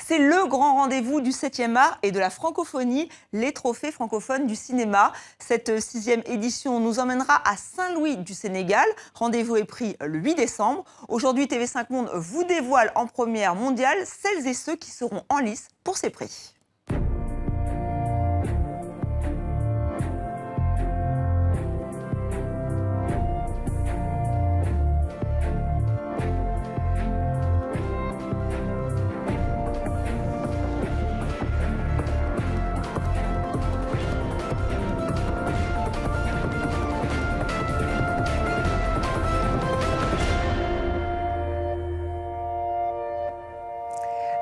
C'est le grand rendez-vous du 7e art et de la francophonie, les trophées francophones du cinéma. Cette 6e édition nous emmènera à Saint-Louis du Sénégal. Rendez-vous est pris le 8 décembre. Aujourd'hui, TV5 Monde vous dévoile en première mondiale celles et ceux qui seront en lice pour ces prix.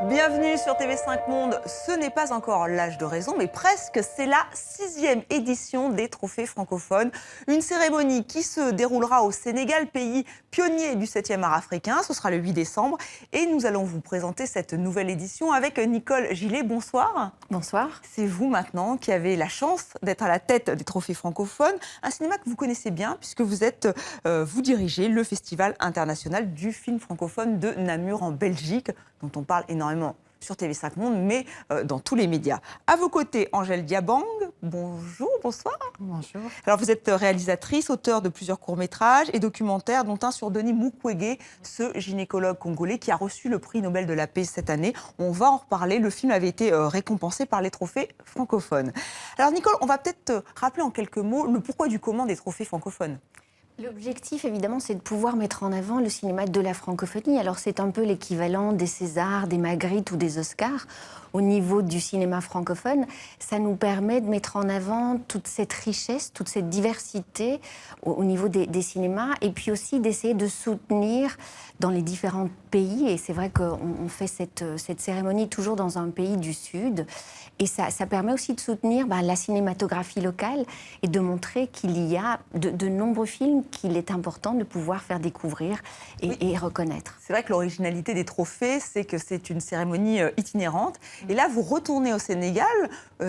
Bienvenue sur TV5 Monde. Ce n'est pas encore l'âge de raison, mais presque. C'est la 6e édition des trophées francophones. Une cérémonie qui se déroulera au Sénégal, pays pionnier du 7e art africain. Ce sera le 8 décembre. Et nous allons vous présenter cette nouvelle édition avec Nicole Gillet. Bonsoir. Bonsoir. C'est vous maintenant qui avez la chance d'être à la tête des trophées francophones. Un cinéma que vous connaissez bien puisque vous dirigez le Festival international du film francophone de Namur en Belgique, dont on parle énormément sur TV5 Monde, mais dans tous les médias. À vos côtés, Angèle Diabang. Bonjour, bonsoir. Bonjour. Alors, vous êtes réalisatrice, auteure de plusieurs courts-métrages et documentaires, dont un sur Denis Mukwege, ce gynécologue congolais qui a reçu le prix Nobel de la paix cette année. On va en reparler. Le film avait été récompensé par les trophées francophones. Alors, Nicole, on va peut-être rappeler en quelques mots le pourquoi du comment des trophées francophones. L'objectif, évidemment, c'est de pouvoir mettre en avant le cinéma de la francophonie. Alors, c'est un peu l'équivalent des Césars, des Magritte ou des Oscars. Au niveau du cinéma francophone, ça nous permet de mettre en avant toute cette richesse, toute cette diversité au niveau des cinémas, et puis aussi d'essayer de soutenir dans les différents pays. Et c'est vrai qu'on fait cette cérémonie toujours dans un pays du Sud. Et ça permet aussi de soutenir la cinématographie locale et de montrer qu'il y a de nombreux films qu'il est important de pouvoir faire découvrir et reconnaître. C'est vrai que l'originalité des trophées, c'est que c'est une cérémonie itinérante. Et là, vous retournez au Sénégal.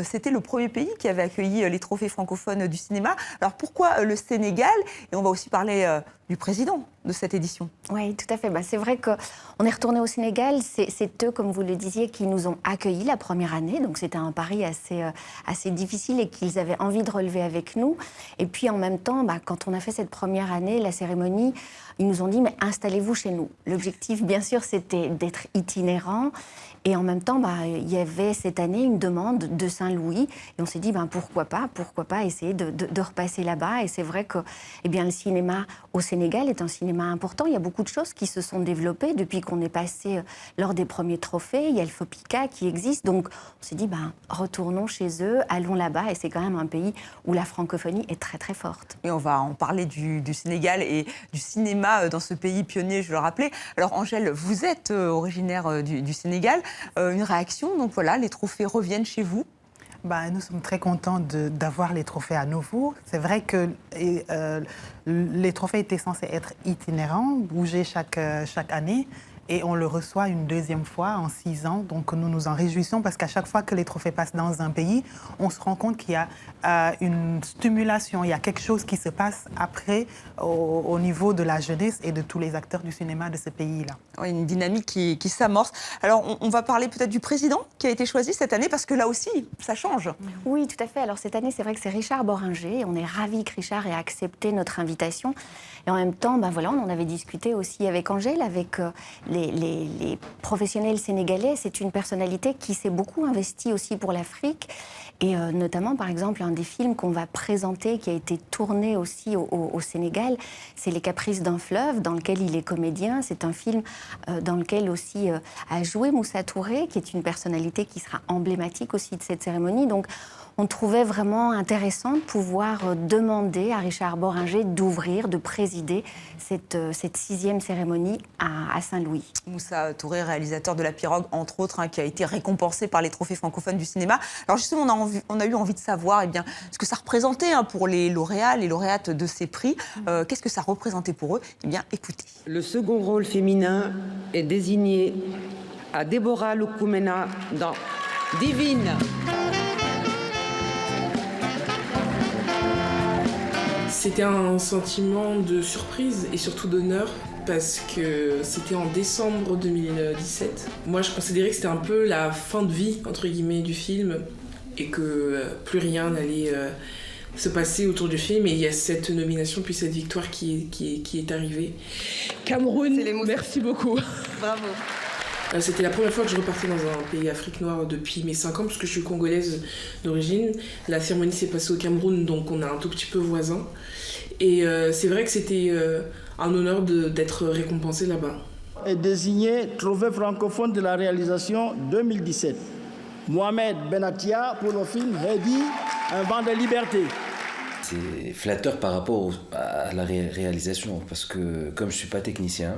C'était le premier pays qui avait accueilli les trophées francophones du cinéma. Alors pourquoi le Sénégal? Et on va aussi parler du président de cette édition. Oui, tout à fait. C'est vrai qu'on est retourné au Sénégal. C'est eux, comme vous le disiez, qui nous ont accueillis la première année. Donc c'était un pari assez difficile et qu'ils avaient envie de relever avec nous. Et puis en même temps, quand on a fait cette première année, la cérémonie, ils nous ont dit, mais installez-vous chez nous. L'objectif, bien sûr, c'était d'être itinérant. Et en même temps, il y avait cette année une demande de Saint-Louis. Et on s'est dit, pourquoi pas essayer de repasser là-bas. Et c'est vrai que le cinéma au Sénégal est un cinéma important. Il y a beaucoup de choses qui se sont développées depuis qu'on est passé lors des premiers trophées. Il y a le FOPICA qui existe. Donc, on s'est dit, retournons chez eux, allons là-bas. Et c'est quand même un pays où la francophonie est très, très forte. Et on va en parler du Sénégal et du cinéma dans ce pays pionnier, je le rappelais. Alors, Angèle, vous êtes originaire du Sénégal. Une réaction, donc voilà, les trophées reviennent chez vous. Nous sommes très contents d'avoir les trophées à nouveau. C'est vrai que les trophées étaient censés être itinérants, bouger chaque année. Et on le reçoit une deuxième fois en 6 ans. Donc nous nous en réjouissons parce qu'à chaque fois que les trophées passent dans un pays, on se rend compte qu'il y a une stimulation, il y a quelque chose qui se passe après au niveau de la jeunesse et de tous les acteurs du cinéma de ce pays-là. Oui, une dynamique qui s'amorce. Alors on va parler peut-être du président qui a été choisi cette année parce que là aussi, ça change. Oui, tout à fait. Alors cette année, c'est vrai que c'est Richard Boringer. On est ravis que Richard ait accepté notre invitation. Et en même temps, on en avait discuté aussi avec Angèle, avec les professionnels sénégalais. C'est une personnalité qui s'est beaucoup investie aussi pour l'Afrique. Et notamment, par exemple, un des films qu'on va présenter, qui a été tourné aussi au Sénégal, c'est Les Caprices d'un fleuve, dans lequel il est comédien. C'est un film dans lequel aussi a joué Moussa Touré, qui est une personnalité qui sera emblématique aussi de cette cérémonie. Donc, on trouvait vraiment intéressant de pouvoir demander à Richard Boringer d'ouvrir, de présider cette 6e cérémonie à Saint-Louis. Moussa Touré, réalisateur de La Pirogue, entre autres, qui a été récompensé par les trophées francophones du cinéma. Alors justement, on a eu envie de savoir ce que ça représentait pour les lauréats, les lauréates de ces prix. Qu'est-ce que ça représentait pour eux? Écoutez. Le second rôle féminin est désigné à Déborah Lukumena dans Divine. C'était un sentiment de surprise et surtout d'honneur parce que c'était en décembre 2017. Moi, je considérais que c'était un peu la fin de vie, entre guillemets, du film et que plus rien n'allait se passer autour du film. Et il y a cette nomination puis cette victoire qui est arrivée. Cameroun, merci beaucoup. Bravo. C'était la première fois que je repartais dans un pays Afrique noire depuis mes 5 ans, parce que je suis congolaise d'origine. La cérémonie s'est passée au Cameroun, donc on est un tout petit peu voisins. Et c'est vrai que c'était un honneur d'être récompensée là-bas. Est désigné trophée francophone de la réalisation 2017. Mohamed Benatia pour le film Heidi, un vent de liberté. C'est flatteur par rapport à la réalisation, parce que comme je ne suis pas technicien,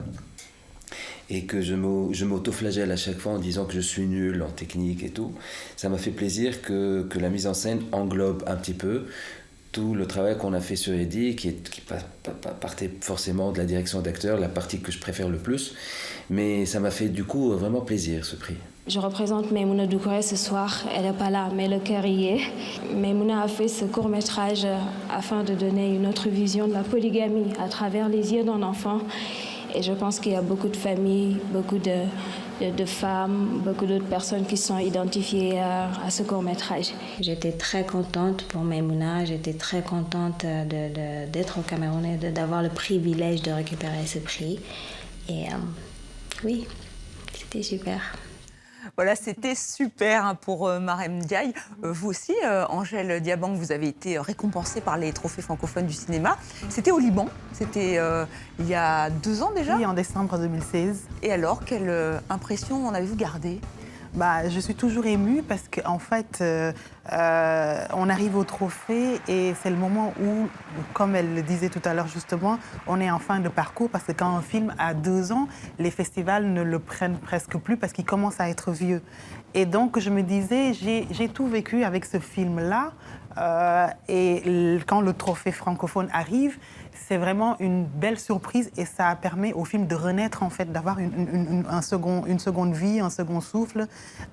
et que je m'auto-flagelle à chaque fois en disant que je suis nul en technique et tout, ça m'a fait plaisir que la mise en scène englobe un petit peu tout le travail qu'on a fait sur Heidi, qui partait forcément de la direction d'acteur, la partie que je préfère le plus, mais ça m'a fait du coup vraiment plaisir ce prix. Je représente Maimouna Doucouré ce soir, elle n'est pas là, mais le cœur y est. Maimouna a fait ce court-métrage afin de donner une autre vision de la polygamie à travers les yeux d'un enfant. Et je pense qu'il y a beaucoup de familles, beaucoup de femmes, beaucoup d'autres personnes qui sont identifiées à ce court-métrage. J'étais très contente pour Maimouna, j'étais très contente d'être au Cameroun et d'avoir le privilège de récupérer ce prix. Et oui, c'était super. Voilà, c'était super pour Marème Ndiaye. Vous aussi, Angèle Diabang, vous avez été récompensée par les trophées francophones du cinéma. C'était au Liban, c'était il y a 2 ans déjà. Oui, en décembre 2016. Et alors, quelle impression en avez-vous gardé ? Je suis toujours émue parce qu'en fait, on arrive au trophée et c'est le moment où, comme elle le disait tout à l'heure justement, on est en fin de parcours parce que quand un film a 2 ans, les festivals ne le prennent presque plus parce qu'il commence à être vieux. Et donc, je me disais, j'ai tout vécu avec ce film-là et quand le trophée francophone arrive, c'est vraiment une belle surprise et ça permet au film de renaître, en fait, d'avoir une seconde vie, un second souffle.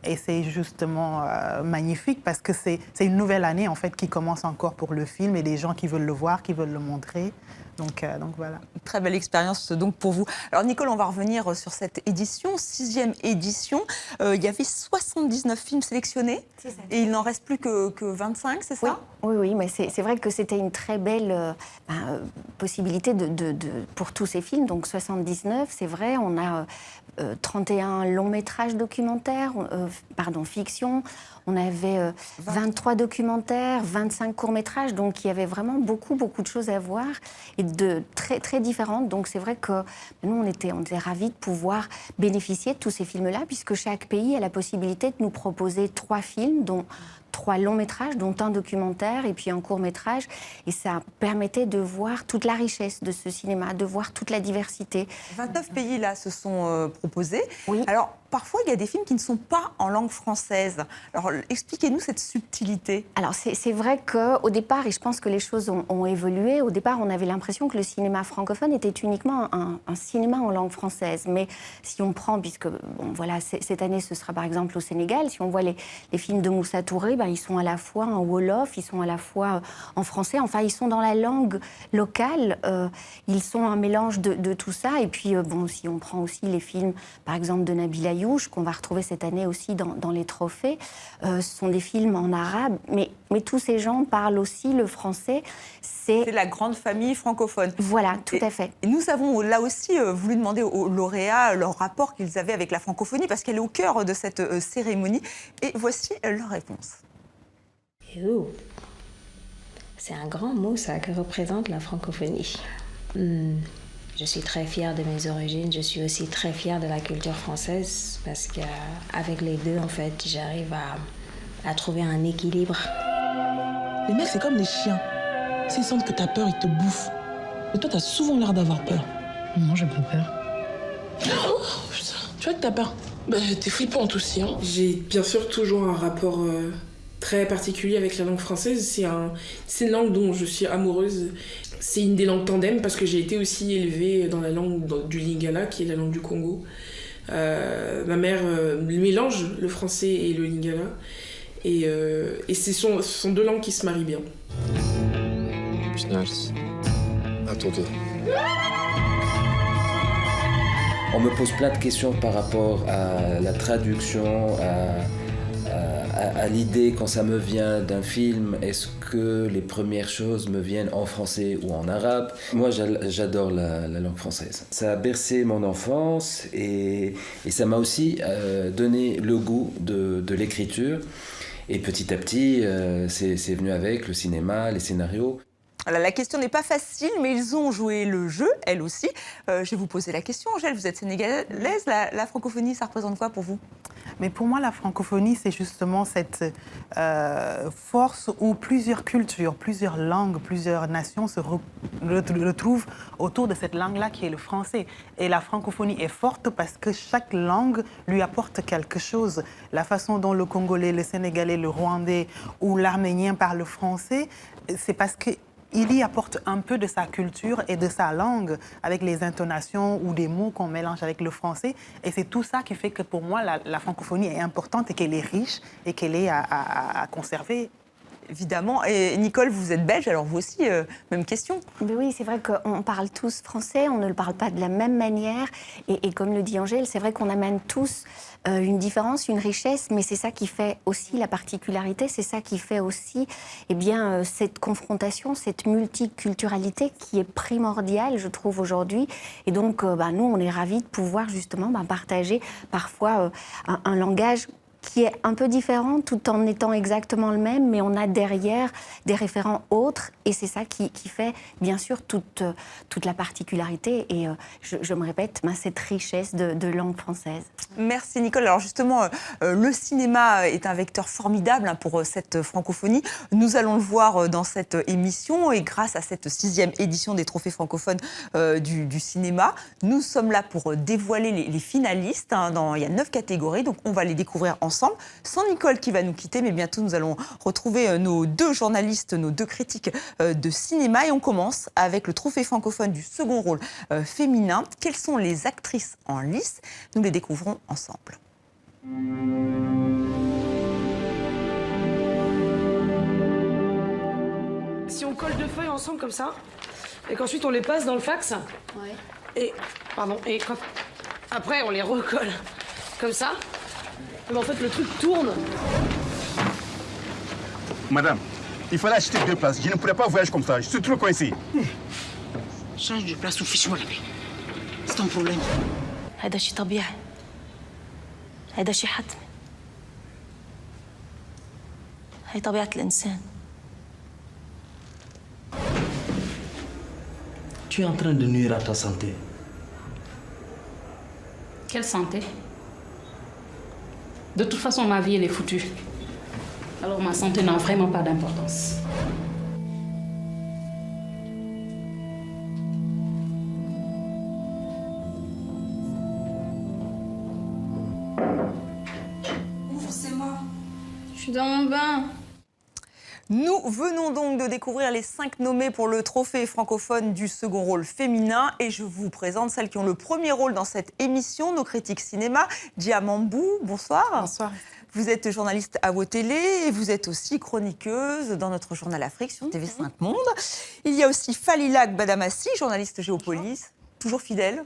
Et c'est justement magnifique parce que c'est une nouvelle année, en fait, qui commence encore pour le film et des gens qui veulent le voir, qui veulent le montrer. Donc voilà. Une très belle expérience donc pour vous. Alors Nicole, on va revenir sur cette édition, 6e édition. Il y avait 79 films sélectionnés et il n'en reste plus que 25, c'est ça ? Oui, mais c'est vrai que c'était une très belle possibilité pour tous ces films. Donc 79, c'est vrai, on a 31 longs métrages documentaires, fiction. On avait 23 documentaires, 25 courts-métrages, donc il y avait vraiment beaucoup de choses à voir et de très, très différentes. Donc c'est vrai que nous, on était ravis de pouvoir bénéficier de tous ces films-là, puisque chaque pays a la possibilité de nous proposer 3 films, dont 3 longs métrages, dont un documentaire et puis un court métrage. Et ça permettait de voir toute la richesse de ce cinéma, de voir toute la diversité. 29 pays là se sont proposés. Oui. Alors parfois il y a des films qui ne sont pas en langue française. Alors expliquez-nous cette subtilité. Alors c'est vrai qu'au départ, et je pense que les choses ont évolué, au départ on avait l'impression que le cinéma francophone était uniquement un cinéma en langue française. Mais si on prend, puisque cette année ce sera par exemple au Sénégal, si on voit les films de Moussa Touré, ils sont à la fois en Wolof, ils sont à la fois en français, enfin ils sont dans la langue locale, ils sont un mélange de tout ça. Et puis si on prend aussi les films par exemple de Nabil Ayouch, qu'on va retrouver cette année aussi dans les trophées, ce sont des films en arabe, mais tous ces gens parlent aussi le français. C'est la grande famille francophone. Voilà, tout à fait. Et nous avons là aussi voulu demander aux lauréats leur rapport qu'ils avaient avec la francophonie, parce qu'elle est au cœur de cette cérémonie. Et voici leur réponse. C'est un grand mot, ça, que représente la francophonie. Je suis très fière de mes origines, je suis aussi très fière de la culture française, parce qu'avec les deux, en fait, j'arrive à trouver un équilibre. Les mecs, c'est comme les chiens. S'ils sentent que t'as peur, ils te bouffent. Mais toi, t'as souvent l'air d'avoir peur. Non, j'ai pas peur. Oh, putain. Tu vois que t'as peur. T'es flippante aussi, hein. J'ai bien sûr toujours un rapport très particulier avec la langue française. C'est une langue dont je suis amoureuse. C'est une des langues tandem parce que j'ai été aussi élevée dans la langue du Lingala, qui est la langue du Congo. Ma mère mélange le français et le Lingala. Et ce sont 2 langues qui se marient bien. À ton tour. On me pose plein de questions par rapport à la traduction, à l'idée quand ça me vient d'un film, est-ce que les premières choses me viennent en français ou en arabe? Moi, j'adore la langue française. Ça a bercé mon enfance et ça m'a aussi donné le goût de l'écriture. Et petit à petit, c'est venu avec le cinéma, les scénarios. Alors, la question n'est pas facile, mais ils ont joué le jeu, elle aussi. Je vais vous poser la question, Angèle, vous êtes sénégalaise, la francophonie, ça représente quoi pour vous? Mais pour moi, la francophonie, c'est justement cette force où plusieurs cultures, plusieurs langues, plusieurs nations se retrouvent autour de cette langue-là qui est le français. Et la francophonie est forte parce que chaque langue lui apporte quelque chose. La façon dont le Congolais, le Sénégalais, le Rwandais ou l'Arménien parlent français, c'est parce que il y apporte un peu de sa culture et de sa langue avec les intonations ou des mots qu'on mélange avec le français. Et c'est tout ça qui fait que pour moi, la francophonie est importante et qu'elle est riche et qu'elle est à conserver. Évidemment. Et Nicole, vous êtes belge, alors vous aussi, même question. Mais oui, c'est vrai qu'on parle tous français, on ne le parle pas de la même manière. Et comme le dit Angèle, c'est vrai qu'on amène tous une différence, une richesse, mais c'est ça qui fait aussi la particularité, c'est ça qui fait aussi cette confrontation, cette multiculturalité qui est primordiale, je trouve, aujourd'hui. Et donc, nous, on est ravis de pouvoir justement partager parfois un langage qui est un peu différent tout en étant exactement le même, mais on a derrière des référents autres et c'est ça qui fait bien sûr toute la particularité et je me répète, cette richesse de langue française. Merci Nicole. Alors justement, le cinéma est un vecteur formidable pour cette francophonie. Nous allons le voir dans cette émission et grâce à cette 6e édition des Trophées francophones du cinéma, nous sommes là pour dévoiler les finalistes. Il y a 9 catégories, donc on va les découvrir ensemble. Sans Nicole qui va nous quitter, mais bientôt nous allons retrouver nos 2 journalistes, nos 2 critiques de cinéma. Et on commence avec le trophée francophone du second rôle féminin. Quelles sont les actrices en lice? Nous les découvrons ensemble. Si on colle 2 feuilles ensemble comme ça, et qu'ensuite on les passe dans le fax, et après on les recolle comme ça, mais en fait le truc tourne. Madame, il fallait acheter 2 places. Je ne pourrais pas voyager comme ça. Je suis trop coincé. Change de place ou fiche-moi la paix. C'est ton problème. هذا شيء طبيعي. هذا شيء حتمي. هي طبيعة الإنسان. Tu es en train de nuire à ta santé. Quelle santé? De toute façon, ma vie, elle est foutue. Alors ma santé n'a vraiment pas d'importance. Ouvre-moi. Je suis dans mon bain. Nous venons donc de découvrir les 5 nommés pour le trophée francophone du second rôle féminin et je vous présente celles qui ont le premier rôle dans cette émission, nos critiques cinéma. Dia Mambou, bonsoir. Bonsoir. Vous êtes journaliste à Vos Télé et vous êtes aussi chroniqueuse dans notre journal Afrique sur TV5 Monde. Il y a aussi Falila Gbadamassi, journaliste Géopolis, toujours fidèle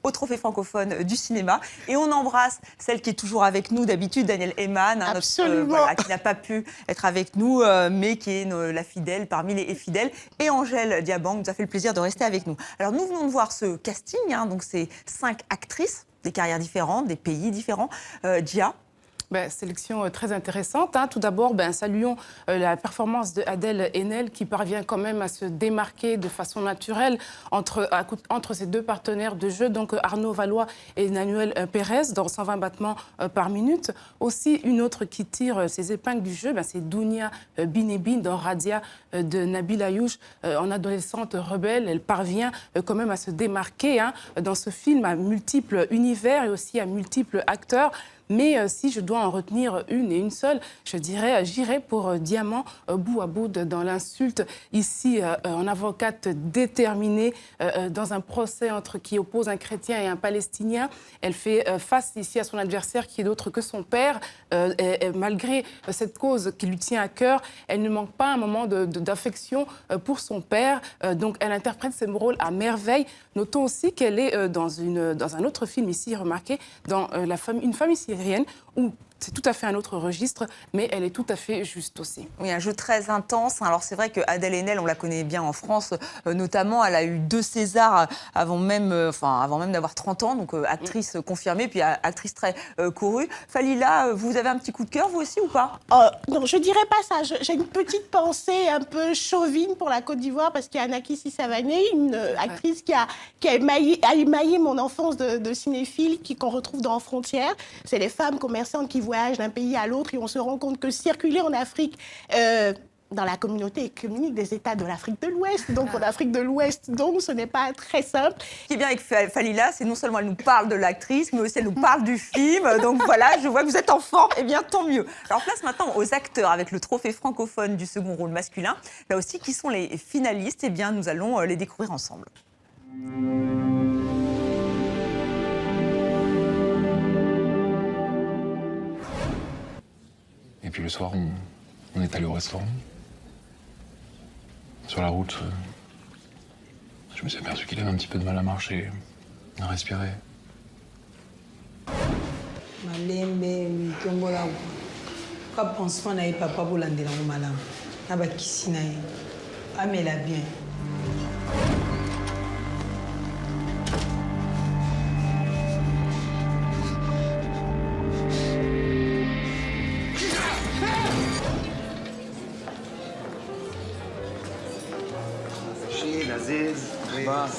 au trophée francophone du cinéma. Et on embrasse celle qui est toujours avec nous d'habitude, Daniel Eman, qui n'a pas pu être avec nous, mais qui est la fidèle parmi les fidèles. Et Angèle Diabang nous a fait le plaisir de rester avec nous. Alors nous venons de voir ce casting, donc c'est 5 actrices, des carrières différentes, des pays différents. Dia. Sélection très intéressante. Tout d'abord, saluons la performance de Adèle Haenel qui parvient quand même à se démarquer de façon naturelle entre ses 2 partenaires de jeu, donc Arnaud Valois et Emmanuel Pérez, dans 120 battements par minute. Aussi, une autre qui tire ses épingles du jeu, c'est Dounia Binebine dans Radia de Nabil Ayouch, en adolescente rebelle. Elle parvient quand même à se démarquer dans ce film à multiples univers et aussi à multiples acteurs. Mais si je dois en retenir une et une seule, j'irai pour Diamant bout à bout dans l'insulte. Ici, en avocate déterminée dans un procès qui oppose un chrétien et un palestinien. Elle fait face ici à son adversaire qui est d'autre que son père. Et malgré cette cause qui lui tient à cœur, elle ne manque pas un moment d'affection pour son père. Donc elle interprète ce rôle à merveille. Notons aussi qu'elle est dans un autre film ici, remarquez, dans Une famille syrienne, où c'est tout à fait un autre registre, mais elle est tout à fait juste aussi. Oui, un jeu très intense. Alors c'est vrai qu'Adèle Haenel, on la connaît bien en France, notamment, elle a eu 2 Césars avant même d'avoir 30 ans, donc actrice confirmée, puis actrice très courue. Falila, vous avez un petit coup de cœur, vous aussi, ou pas? Non, je dirais pas ça. J'ai une petite pensée un peu chauvine pour la Côte d'Ivoire, parce qu'il y a Anaki Sissavané, une actrice qui a émaillé mon enfance de cinéphile, qu'on retrouve dans Frontières. C'est les femmes commerçantes qui voyagent d'un pays à l'autre et on se rend compte que circuler en Afrique, dans la communauté économique des États de l'Afrique de l'Ouest, donc en Afrique de l'Ouest, donc ce n'est pas très simple. Ce qui est bien avec Falila, c'est non seulement elle nous parle de l'actrice, mais aussi elle nous parle du film. Donc voilà, je vois que vous êtes en forme, et bien tant mieux. Alors place maintenant aux acteurs avec le trophée francophone du second rôle masculin. Là aussi, qui sont les finalistes? Eh bien, nous allons les découvrir ensemble. Et puis le soir, on est allé au restaurant. Sur la route, je me suis aperçu qu'il avait un petit peu de mal à marcher, à respirer. Malembe mitombola ka pansement na papa bolandela ngo malamu na bakisi na ye amela bien.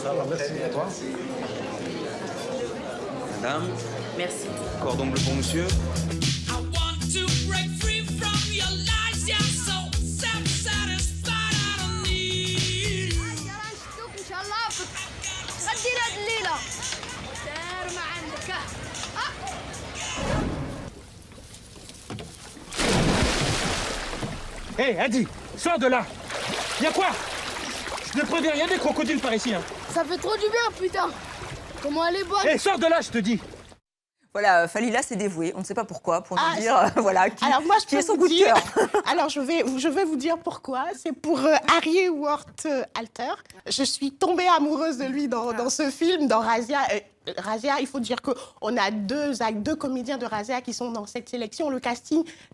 Ça va, merci. À toi. Madame. Merci. Cordon bleu pour monsieur. Hé, Adi, sors de là. Y'a quoi? Je te préviens, y'a des crocodiles par ici. Hein. Ça fait trop du bien, putain. Comment elle est bonne. Hé, sors de là, je te dis. Voilà, Falila s'est dévouée, on ne sait pas pourquoi, pour nous dire voilà, qui est son coup de cœur. Alors, je vais vous dire pourquoi. C'est pour Harry Worth Alter. Je suis tombée amoureuse de lui dans ce film, dans Razia. Razia, il faut dire qu'on a deux comédiens de Razia qui sont dans cette sélection.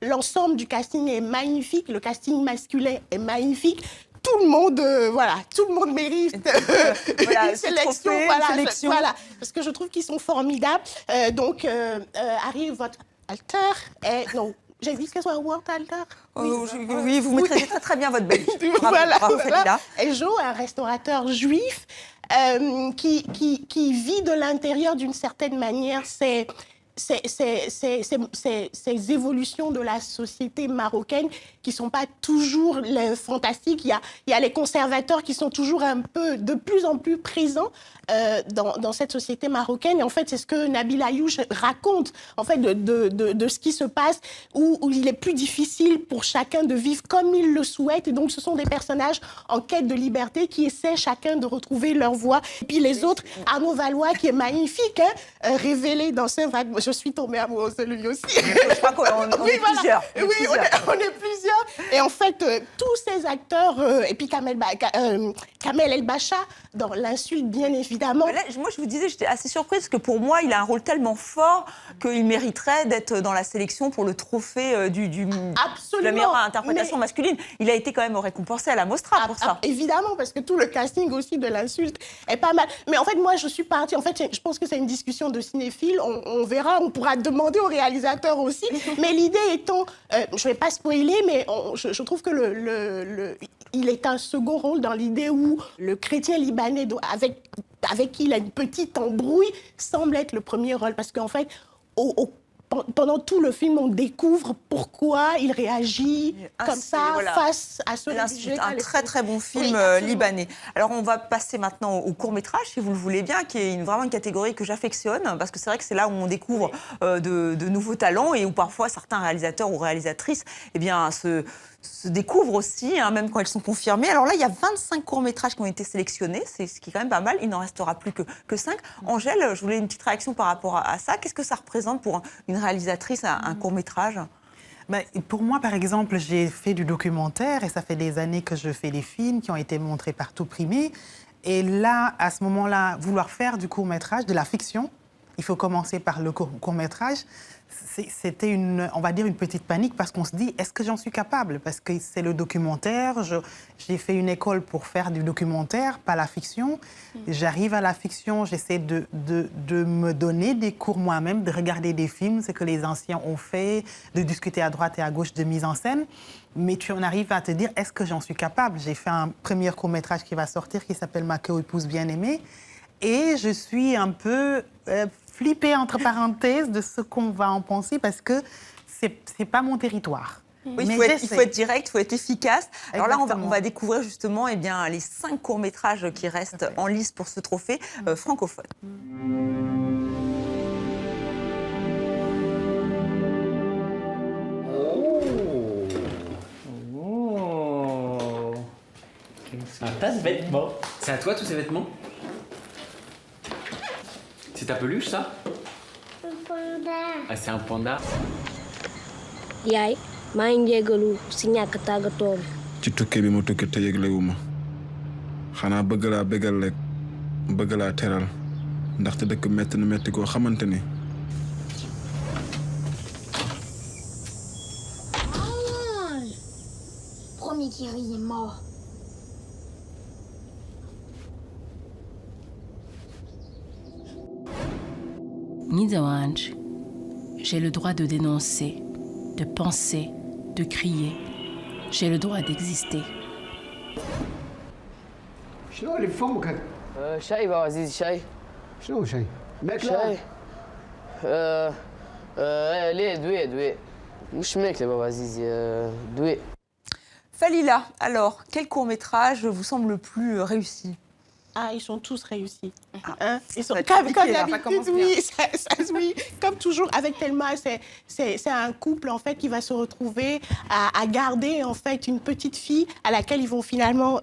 L'ensemble du casting est magnifique. Le casting masculin est magnifique. Tout le monde mérite une sélection. Voilà, parce que je trouve qu'ils sont formidables. Harry Worth Alter non. J'ai dit qu'elle soit Worth Alter. Oui, vous maîtrisez très très bien votre belge. Bravo, Elle joue un restaurateur juif qui vit de l'intérieur d'une certaine manière ces évolutions de la société marocaine qui ne sont pas toujours fantastiques. Il y a les conservateurs qui sont toujours de plus en plus présents dans cette société marocaine. Et en fait, c'est ce que Nabil Ayouch raconte en fait, de ce qui se passe, où il est plus difficile pour chacun de vivre comme il le souhaite. Et donc, ce sont des personnages en quête de liberté qui essaient chacun de retrouver leur voie. Et puis les autres, Arnaud Valois, qui est magnifique, révélé dans ce vague. Je suis tombée amoureuse de lui aussi. Je crois qu'on est plusieurs. Oui, on est plusieurs. Et en fait, tous ces acteurs, et puis Kamel El-Bacha, dans l'insulte, bien évidemment. Là, moi, je vous disais, j'étais assez surprise, parce que pour moi, il a un rôle tellement fort qu'il mériterait d'être dans la sélection pour le trophée de la meilleure interprétation masculine. Il a été quand même récompensé à la Mostra pour ça. Évidemment, parce que tout le casting aussi de l'insulte est pas mal. Mais en fait, moi, je suis partie. En fait, je pense que c'est une discussion de cinéphiles. On verra, on pourra demander au réalisateur aussi. Mais l'idée étant, je ne vais pas spoiler, mais je trouve que il est un second rôle dans l'idée où le chrétien libanais, avec qui il a une petite embrouille, semble être le premier rôle. Parce qu'en fait, pendant tout le film, on découvre pourquoi il réagit comme ça face à ce L'Institut, un très très bon film libanais. Alors on va passer maintenant au court-métrage, si vous le voulez bien, qui est vraiment une catégorie que j'affectionne, parce que c'est vrai que c'est là où on découvre de nouveaux talents et où parfois certains réalisateurs ou réalisatrices se découvrent aussi, même quand ils sont confirmés. Alors là, il y a 25 courts-métrages qui ont été sélectionnés, c'est ce qui est quand même pas mal, il n'en restera plus que 5. Angèle, je voulais une petite réaction par rapport à ça. Qu'est-ce que ça représente pour une réalisatrice, un court-métrage ? Pour moi, par exemple, j'ai fait du documentaire et ça fait des années que je fais des films qui ont été montrés partout, primés. Et là, à ce moment-là, vouloir faire du court-métrage, de la fiction, il faut commencer par le court-métrage. C'était on va dire une petite panique parce qu'on se dit, est-ce que j'en suis capable? Parce que c'est le documentaire, j'ai fait une école pour faire du documentaire, pas la fiction. J'arrive à la fiction, j'essaie de me donner des cours moi-même, de regarder des films, ce que les anciens ont fait, de discuter à droite et à gauche de mise en scène. Mais tu en arrives à te dire, est-ce que j'en suis capable? J'ai fait un premier court-métrage qui va sortir, qui s'appelle Ma co-épouse bien-aimée. Et je suis un peu flippée, entre parenthèses, de ce qu'on va en penser, parce que c'est pas mon territoire. Oui, il faut être direct, il faut être efficace. Alors là, on va découvrir justement les 5 courts-métrages qui restent en lice pour ce trophée francophone. Un tas de vêtements. C'est à toi tous ces vêtements? C'est ta peluche, ça? Un panda. Ah, c'est un panda. Yaay, maa ngi jégalu si ñàkk tàggatoom. ci tukki bi ma tukki te yëglewuma xanaa bëgg laa bégal rek bëgg laa teral ndaxte dëkk metti na metti koo xamante ni. Premier qui rit est mort. Nidawanj, j'ai le droit de dénoncer, de penser, de crier. J'ai le droit d'exister. شنو اللي بفمك؟ شاي بابا عزيزي شاي. شنو شاي؟ ماكلة؟ شاي. ليه دوي مش ماكلة بابا عزيزي دوي. Falila, alors, quel court-métrage vous semble le plus réussi? Ils sont tous réussis. Ils sont comme d'habitude, oui, comme toujours avec Thelma, c'est un couple en fait qui va se retrouver à garder en fait une petite fille à laquelle ils vont finalement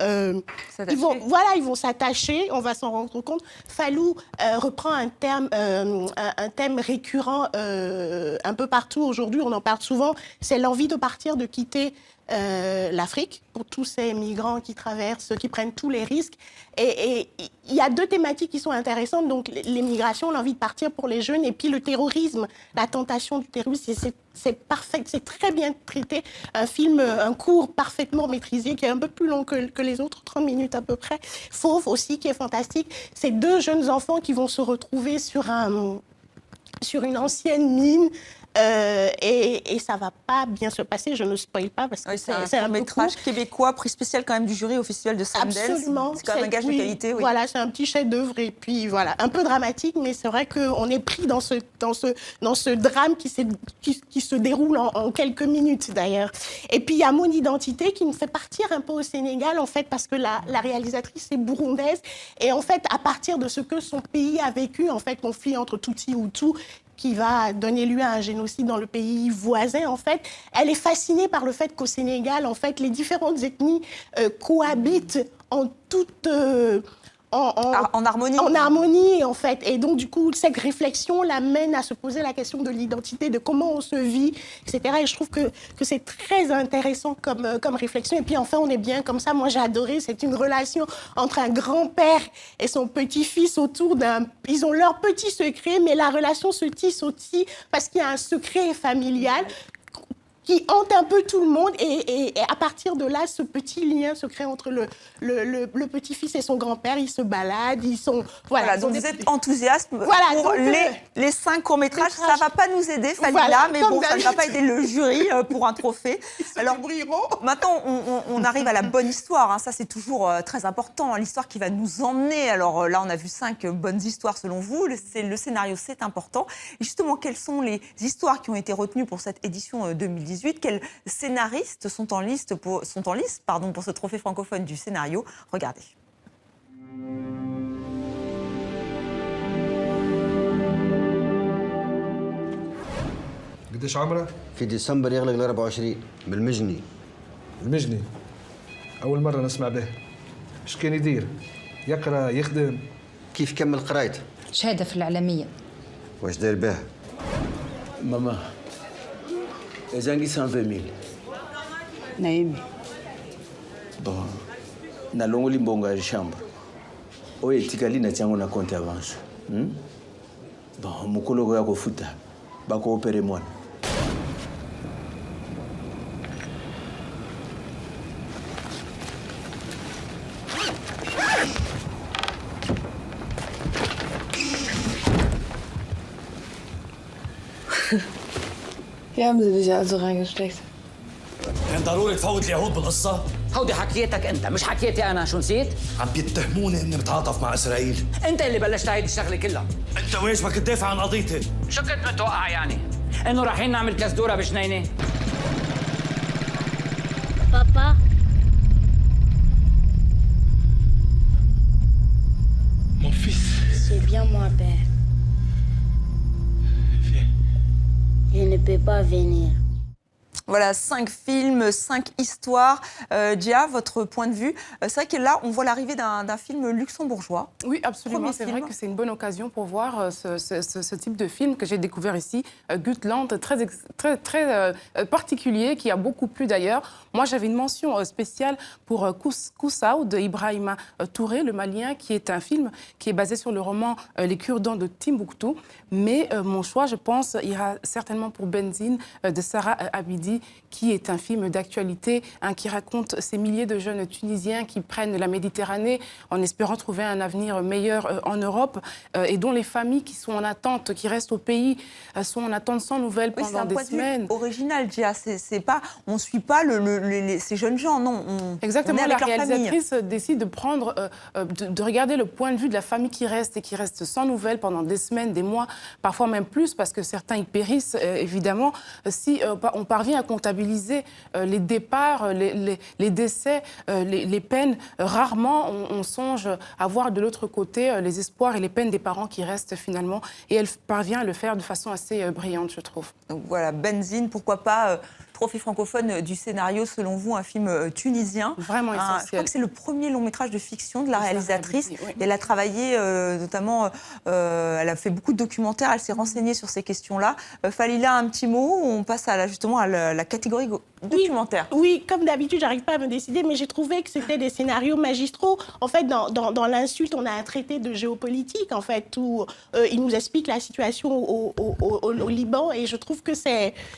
ils vont s'attacher. On va s'en rendre compte. Falou reprend un thème récurrent un peu partout aujourd'hui. On en parle souvent. C'est l'envie de partir, de quitter l'Afrique, pour tous ces migrants qui traversent, qui prennent tous les risques. Et il y a 2 thématiques qui sont intéressantes, donc l'immigration, l'envie de partir pour les jeunes, et puis le terrorisme, la tentation du terrorisme. C'est parfait, c'est très bien traité. Un cours parfaitement maîtrisé, qui est un peu plus long que les autres, 30 minutes à peu près. Fauve aussi, qui est fantastique. C'est 2 jeunes enfants qui vont se retrouver sur une ancienne mine. Et ça va pas bien se passer, je ne spoil pas parce que c'est un métrage québécois, prix spécial quand même du jury au Festival de Sundance. Absolument. C'est quand même un gage de qualité. Oui. Voilà, c'est un petit chef-d'œuvre et puis voilà, un peu dramatique, mais c'est vrai qu'on est pris dans ce drame qui se déroule en quelques minutes d'ailleurs. Et puis il y a Mon Identité qui nous fait partir un peu au Sénégal en fait parce que la réalisatrice est burundaise et en fait à partir de ce que son pays a vécu en fait, conflit entre Tutsi et Hutu, qui va donner lieu à un génocide dans le pays voisin, en fait. Elle est fascinée par le fait qu'au Sénégal, en fait, les différentes ethnies cohabitent en toute... en harmonie. En harmonie, en fait. Et donc, du coup, cette réflexion l'amène à se poser la question de l'identité, de comment on se vit, etc. Et je trouve que c'est très intéressant comme réflexion. Et puis, enfin, on est bien comme ça. Moi, j'ai adoré. C'est une relation entre un grand-père et son petit-fils autour d'un... Ils ont leur petit secret, mais la relation se tisse aussi parce qu'il y a un secret familial qui hante un peu tout le monde. Et à partir de là, ce petit lien se crée entre le petit-fils et son grand-père. Ils se baladent, ils sont... Voilà, donc vous êtes enthousiaste pour donc, les 5 courts-métrages. Ça ne va pas nous aider, Falila, Voilà, mais comme bon, ça ne va pas aider le jury pour un trophée. Alors, maintenant, on arrive à la bonne histoire. Hein. Ça, c'est toujours très important. Hein. L'histoire qui va nous emmener. Alors là, on a vu 5 bonnes histoires selon vous. Le scénario, c'est important. Et justement, quelles sont les histoires qui ont été retenues pour cette édition 2018 ? Quels scénaristes sont en lice pour ce trophée francophone du scénario ? Regardez. قديش عمره؟ في ديسمبر يغلق ال 24 بالمجني. المجني أول مرة نسمع به. إيش كان يدير؟ يقرأ يخدم؟ كيف كمل قرايته؟ شهادة في الإعلامية. واش داير به؟ ماما ezangi 120 000 Naomi. bon nalongoli mbongo ya chambre oyo etikali na tiango na compte avance bon mokolo ya kofuta bakoopere mwana Ja, haben sie dich also reingesteckt. كان ضروري تفوت اليهود بالقصة؟ هودي حكيتك انت مش حكيتي انا، شو نسيت؟ عم بيتهموني اني متعاطف مع اسرائيل. انت اللي بلشت هيدي الشغله كلها. انت ويش بدك تدافع عن قضيتي؟ شو كنت متوقع يعني؟ انه رايحين نعمل كزدوره بجنينه؟ بابا Mon fils. C'est bien moi, père. Viens. Je ne peux pas venir. Voilà, 5 films, 5 histoires. Gia, votre point de vue. C'est vrai que là, on voit l'arrivée d'un film luxembourgeois. Oui, absolument. Premier C'est film. vrai que c'est une bonne occasion pour voir ce type de film que j'ai découvert ici, Gutland, très particulier, qui a beaucoup plu d'ailleurs. Moi, j'avais une mention spéciale pour Koussaou de Ibrahima Touré, le Malien, qui est un film qui est basé sur le roman Les Cure-dents de Timbuktu. Mais mon choix, je pense, ira certainement pour Benzine de Sarah Abidi, qui est un film d'actualité qui raconte ces milliers de jeunes Tunisiens qui prennent la Méditerranée en espérant trouver un avenir meilleur en Europe et dont les familles qui sont en attente, qui restent au pays, sont en attente sans nouvelles pendant des semaines. C'est original, Gia. C'est pas, on ne suit pas ces jeunes gens, non. Exactement, on est avec la leur réalisatrice famille. décide de prendre, de regarder le point de vue de la famille qui reste et qui reste sans nouvelles pendant des semaines, des mois, parfois même plus, parce que certains y périssent, évidemment. Si on parvient à comptabiliser les départs, les décès, les peines, rarement on songe à voir de l'autre côté les espoirs et les peines des parents qui restent finalement. Et elle parvient à le faire de façon assez brillante, je trouve. Donc voilà, Benzine, pourquoi pas trophée francophone du scénario, selon vous, un film tunisien. Vraiment essentiel. Je crois que c'est le premier long métrage de fiction de la réalisatrice. Oui. Et elle a travaillé notamment, elle a fait beaucoup de documentaires, elle s'est renseignée sur ces questions-là. Falila, un petit mot, on passe justement à la catégorie documentaire. Oui, comme d'habitude, j'arrive pas à me décider, mais j'ai trouvé que c'était des scénarios magistraux. En fait, dans l'insulte, on a un traité de géopolitique, en fait, où il nous explique la situation au Liban, et je trouve que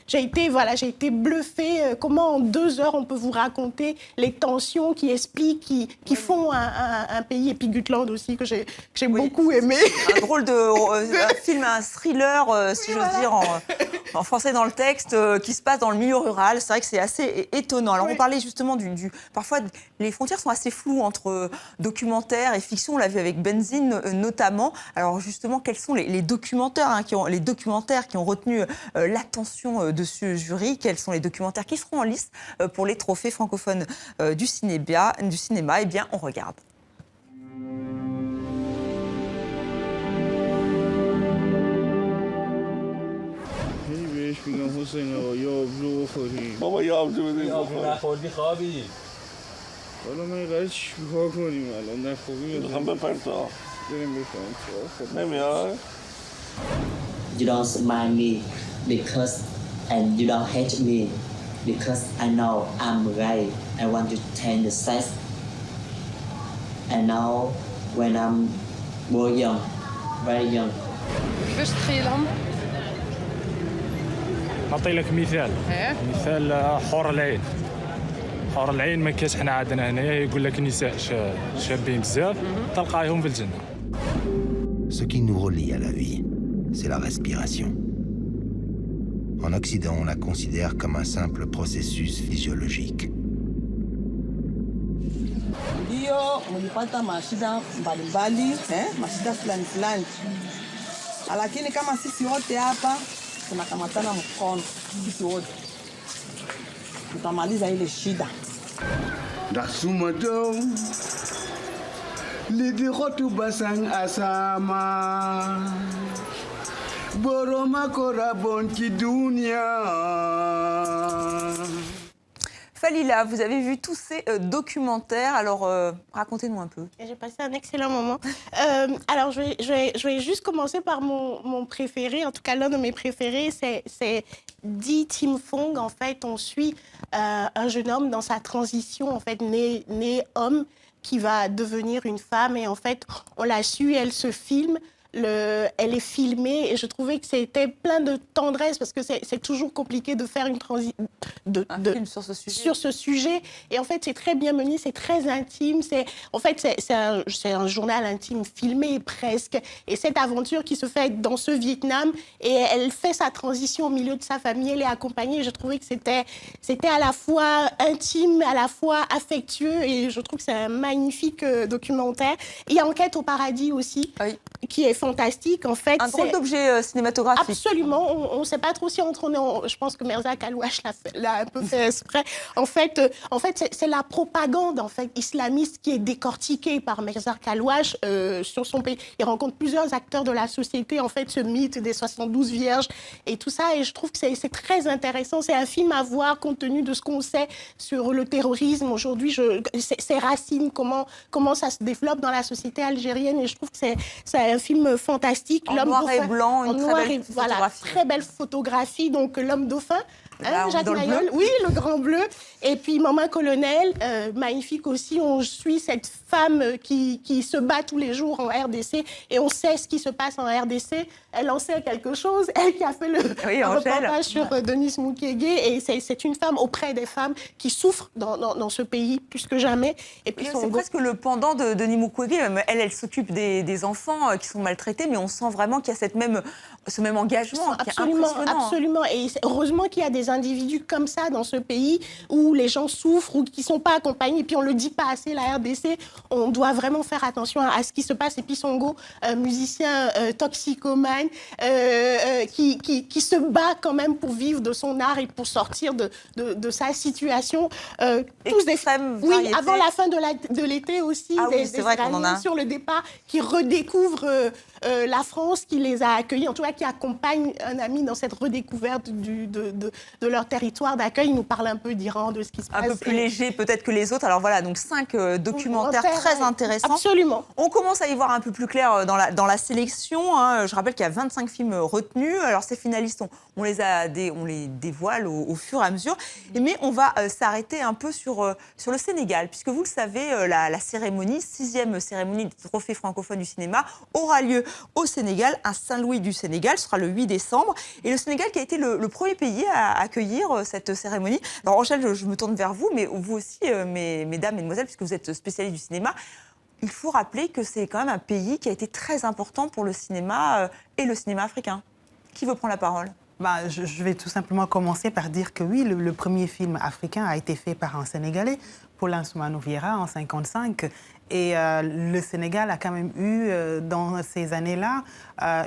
j'ai été bluffée. Comment en 2 heures on peut vous raconter les tensions qui expliquent, qui font un pays, et puis Gutland aussi, que j'ai beaucoup aimé. Un drôle un film, un thriller, si j'ose dire, en français dans le texte, qui se passe dans le milieu rural. C'est vrai que c'est assez étonnant. Alors on parlait justement parfois les frontières sont assez floues entre documentaire et fiction. On l'a vu avec Benzine notamment. Alors justement, quels sont les documentaires qui ont retenu l'attention de ce jury? Quels sont les documentaires qui seront en lice pour les trophées francophones du cinéma? Eh bien, on regarde. بابا یابجو بده نخوردی خوابی حالا ما قرارش چیکار کنیم الان نخوابیم میخوام بپرتا بریم بپرتا نمیاد You don't smile me because and you don't hate me because I know I'm right. I want to change the sex. And now when I'm more young, very young. كيفاش تخيلهم؟ نعطي لك مثال مثال حور العين حور العين ما كاش حنا عندنا هنايا يقول لك النساء شابين بزاف تلقايهم في الجنه. Ce qui nous relie à la vie, c'est la respiration. En Occident, on la considère comme un simple processus physiologique. Ndio mlipata mashida mbalimbali, mashida fulani fulani, lakini kama sisi wote hapa tunakamatana mkono, sisi wote tutamaliza ile shida. Ndasumato lidirotu basang asama boroma korabon kidunia. Falila, vous avez vu tous ces documentaires, alors racontez-nous un peu. J'ai passé un excellent moment. Alors, je vais juste commencer par mon préféré, en tout cas l'un de mes préférés, c'est Di Tim Fong. En fait, on suit un jeune homme dans sa transition, en fait, né homme, qui va devenir une femme. Et en fait, on l'a su, elle se filme. Elle est filmée et je trouvais que c'était plein de tendresse parce que c'est toujours compliqué de faire une transition film sur ce sujet. Et en fait, c'est très bien mené, c'est très intime. En fait, c'est un journal intime filmé presque. Et cette aventure qui se fait dans ce Vietnam et elle fait sa transition au milieu de sa famille, elle est accompagnée. Et je trouvais que c'était à la fois intime, à la fois affectueux et je trouve que c'est un magnifique documentaire. Il y a Enquête au paradis aussi, qui est fantastique. En fait, un drôle d'objet cinématographique. Absolument. On ne sait pas trop si on est. Je pense que Mirza Kalouache l'a un peu fait exprès. En fait, c'est la propagande islamiste qui est décortiquée par Mirza Kalouache sur son pays. Il rencontre plusieurs acteurs de la société. En fait, ce mythe des 72 vierges et tout ça. Et je trouve que c'est très intéressant. C'est un film à voir compte tenu de ce qu'on sait sur le terrorisme aujourd'hui. Ses racines, comment ça se développe dans la société algérienne. Et je trouve que c'est un film fantastique. En noir et blanc, une très belle photographie. Donc, L'homme dauphin. Jacques dans Mayol, oui, le grand bleu. Et puis Maman Colonel, magnifique aussi. On suit cette femme qui se bat tous les jours en RDC et on sait ce qui se passe en RDC. Elle en sait quelque chose. Elle qui a fait un reportage sur Denis Mukwege. Et c'est une femme auprès des femmes qui souffrent dans ce pays plus que jamais. Et puis c'est presque le pendant de Denis Mukwege. Elle s'occupe des enfants qui sont maltraités, mais on sent vraiment qu'il y a ce même engagement qui est impressionnant. Absolument. Et heureusement qu'il y a des individus comme ça dans ce pays où les gens souffrent ou qui ne sont pas accompagnés. Et puis on ne le dit pas assez, la RDC, on doit vraiment faire attention à ce qui se passe. Et puis Songo, musicien toxicomane, qui se bat quand même pour vivre de son art et pour sortir de sa situation. Tous variété. Avant la fin de l'été aussi, c'est vrai qu'on en a sur le départ qui redécouvrent la France, qui les a accueillis, en tout cas qui accompagne un ami dans cette redécouverte de leur territoire d'accueil. Il nous parle un peu d'Iran, de ce qui se passe. Un peu plus léger peut-être que les autres. Alors voilà, donc 5 documentaires très intéressants. Absolument. On commence à y voir un peu plus clair dans la sélection. Je rappelle qu'il y a 25 films retenus. Alors ces finalistes, on les dévoile au fur et à mesure. Mais on va s'arrêter un peu sur le Sénégal, puisque vous le savez, la cérémonie, 6e cérémonie du Trophée francophone du cinéma, aura lieu au Sénégal, à Saint-Louis du Sénégal. Ce sera le 8 décembre. Et le Sénégal qui a été le premier pays à accueillir cette cérémonie. Alors Angèle, je me tourne vers vous, mais vous aussi, mesdames, mesdemoiselles, puisque vous êtes spécialistes du cinéma, il faut rappeler que c'est quand même un pays qui a été très important pour le cinéma et le cinéma africain. Qui veut prendre la parole ? Je vais tout simplement commencer par dire que oui, le premier film africain a été fait par un Sénégalais, Paulin Soumanou Vieira, en 1955. Et le Sénégal a quand même eu, dans ces années-là,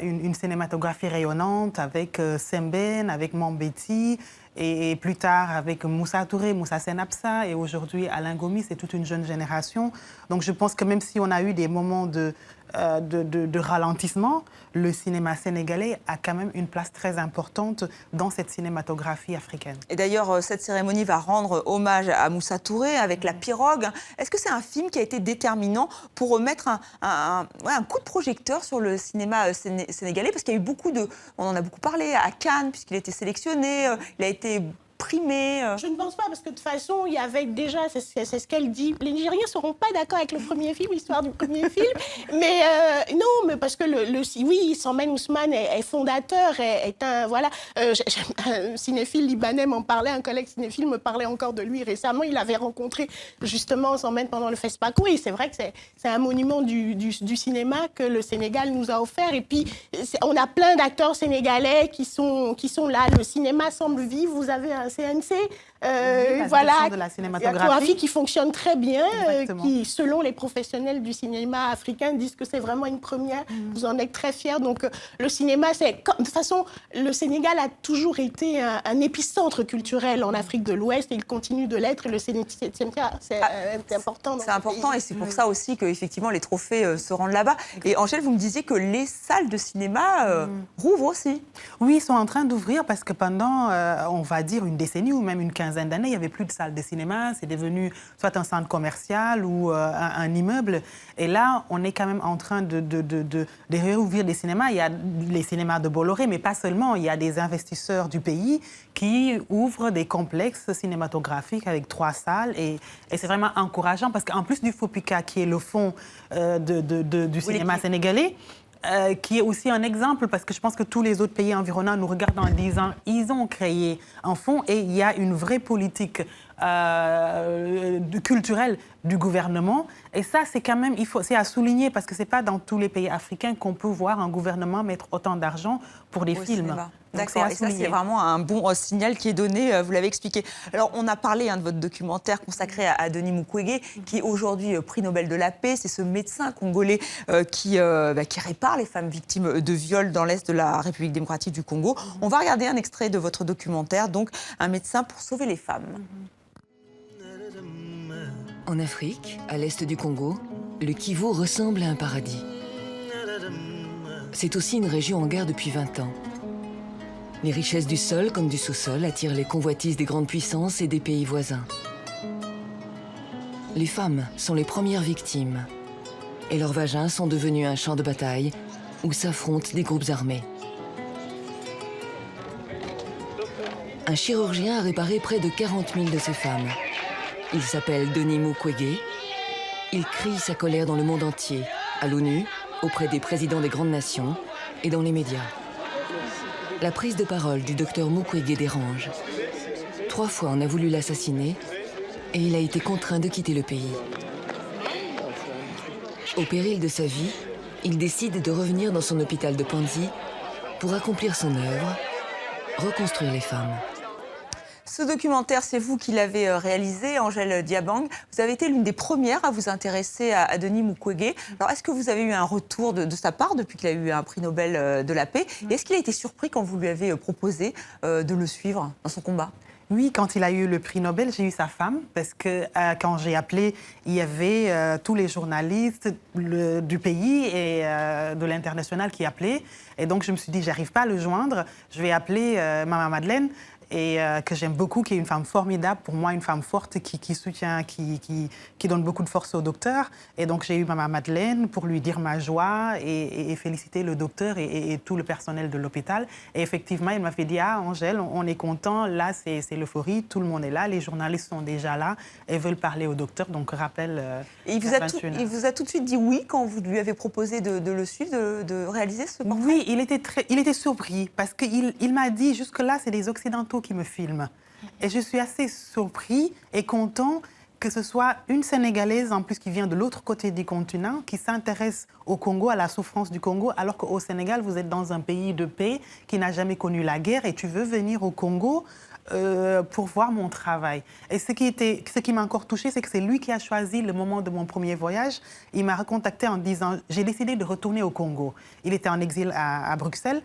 une cinématographie rayonnante avec Sembène, avec Mambéty, et plus tard avec Moussa Touré, Moussa Senapsa, et aujourd'hui Alain Gomis, c'est toute une jeune génération. Donc je pense que même si on a eu des moments de ralentissement, le cinéma sénégalais a quand même une place très importante dans cette cinématographie africaine. Et d'ailleurs, cette cérémonie va rendre hommage à Moussa Touré avec La Pirogue. Est-ce que c'est un film qui a été déterminant pour mettre un coup de projecteur sur le cinéma sénégalais ? Parce qu'il y a eu on en a beaucoup parlé à Cannes, puisqu'il a été sélectionné, il a été supprimé Je ne pense pas, parce que de toute façon, il y avait déjà, c'est ce qu'elle dit, les Nigériens ne seront pas d'accord avec le premier film, l'histoire du premier film, mais non, mais parce que oui, Samen Ousmane est fondateur, est un, voilà, un cinéphile libanais m'en parlait, un collègue cinéphile me parlait encore de lui récemment, il avait rencontré justement Samen pendant le FESPACO, et c'est vrai que c'est un monument du cinéma que le Sénégal nous a offert, et puis on a plein d'acteurs sénégalais qui sont là, le cinéma semble vivre, vous avez un CNC, voilà, de la cinématographie qui fonctionne très bien, qui, selon les professionnels du cinéma africain, disent que c'est vraiment une première. Vous en êtes très fiers. Donc, le cinéma, de toute façon, le Sénégal a toujours été un épicentre culturel en Afrique de l'Ouest et il continue de l'être. Et le Sénégal, c'est important. C'est important et c'est pour ça aussi que effectivement les trophées se rendent là-bas. Et Angèle, vous me disiez que les salles de cinéma rouvrent aussi. Oui, ils sont en train d'ouvrir parce que pendant, on va dire, une décennie ou même une quinzaine d'années, il n'y avait plus de salles de cinéma. C'est devenu soit un centre commercial ou un immeuble. Et là, on est quand même en train de réouvrir des cinémas. Il y a les cinémas de Bolloré, mais pas seulement. Il y a des investisseurs du pays qui ouvrent des complexes cinématographiques avec 3 salles. Et c'est vraiment encourageant parce qu'en plus du FOPICA, qui est le fond du cinéma sénégalais, qui est aussi un exemple, parce que je pense que tous les autres pays environnants nous regardent en disant ils ont créé un fonds et il y a une vraie politique culturelle du gouvernement. Et ça, c'est quand même, c'est à souligner, parce que ce n'est pas dans tous les pays africains qu'on peut voir un gouvernement mettre autant d'argent pour des films. D'accord, et ça, c'est vraiment un bon signal qui est donné, vous l'avez expliqué. Alors, on a parlé de votre documentaire consacré à Denis Mukwege, qui est aujourd'hui prix Nobel de la paix. C'est ce médecin congolais qui répare les femmes victimes de viols dans l'est de la République démocratique du Congo. On va regarder un extrait de votre documentaire, donc un médecin pour sauver les femmes. En Afrique, à l'est du Congo, le Kivu ressemble à un paradis. C'est aussi une région en guerre depuis 20 ans. Les richesses du sol comme du sous-sol attirent les convoitises des grandes puissances et des pays voisins. Les femmes sont les premières victimes et leurs vagins sont devenus un champ de bataille où s'affrontent des groupes armés. Un chirurgien a réparé près de 40 000 de ces femmes. Il s'appelle Denis Mukwege. Il crie sa colère dans le monde entier, à l'ONU, auprès des présidents des grandes nations et dans les médias. La prise de parole du docteur Mukwege dérange. 3 fois, on a voulu l'assassiner et il a été contraint de quitter le pays. Au péril de sa vie, il décide de revenir dans son hôpital de Panzi pour accomplir son œuvre, reconstruire les femmes. Ce documentaire, c'est vous qui l'avez réalisé, Angèle Diabang. Vous avez été l'une des premières à vous intéresser à Denis Mukwege. Alors, est-ce que vous avez eu un retour de sa part depuis qu'il a eu un prix Nobel de la paix? Et est-ce qu'il a été surpris quand vous lui avez proposé de le suivre dans son combat? Oui, quand il a eu le prix Nobel, j'ai eu sa femme, parce que quand j'ai appelé, il y avait tous les journalistes du pays et de l'international qui appelaient. Et donc, je me suis dit, j'arrive pas à le joindre, je vais appeler Maman Madeleine, et que j'aime beaucoup, qui est une femme formidable, pour moi une femme forte qui soutient, qui donne beaucoup de force au docteur. Et donc j'ai eu Maman Madeleine pour lui dire ma joie et féliciter le docteur et tout le personnel de l'hôpital. Et effectivement, il m'a fait dire, ah Angèle, on est content, là c'est l'euphorie, tout le monde est là, les journalistes sont déjà là et veulent parler au docteur, donc rappel. Et il vous a tout de suite dit oui quand vous lui avez proposé de le suivre, de réaliser ce portrait? Oui, il était surpris, parce qu'il m'a dit, jusque-là, c'est des Occidentaux qui me filme. Et je suis assez surpris et content que ce soit une Sénégalaise, en plus, qui vient de l'autre côté du continent, qui s'intéresse au Congo, à la souffrance du Congo, alors qu'au Sénégal, vous êtes dans un pays de paix qui n'a jamais connu la guerre et tu veux venir au Congo pour voir mon travail. Et ce qui m'a encore touchée, c'est que c'est lui qui a choisi le moment de mon premier voyage. Il m'a recontacté en disant « J'ai décidé de retourner au Congo ». Il était en exil à Bruxelles.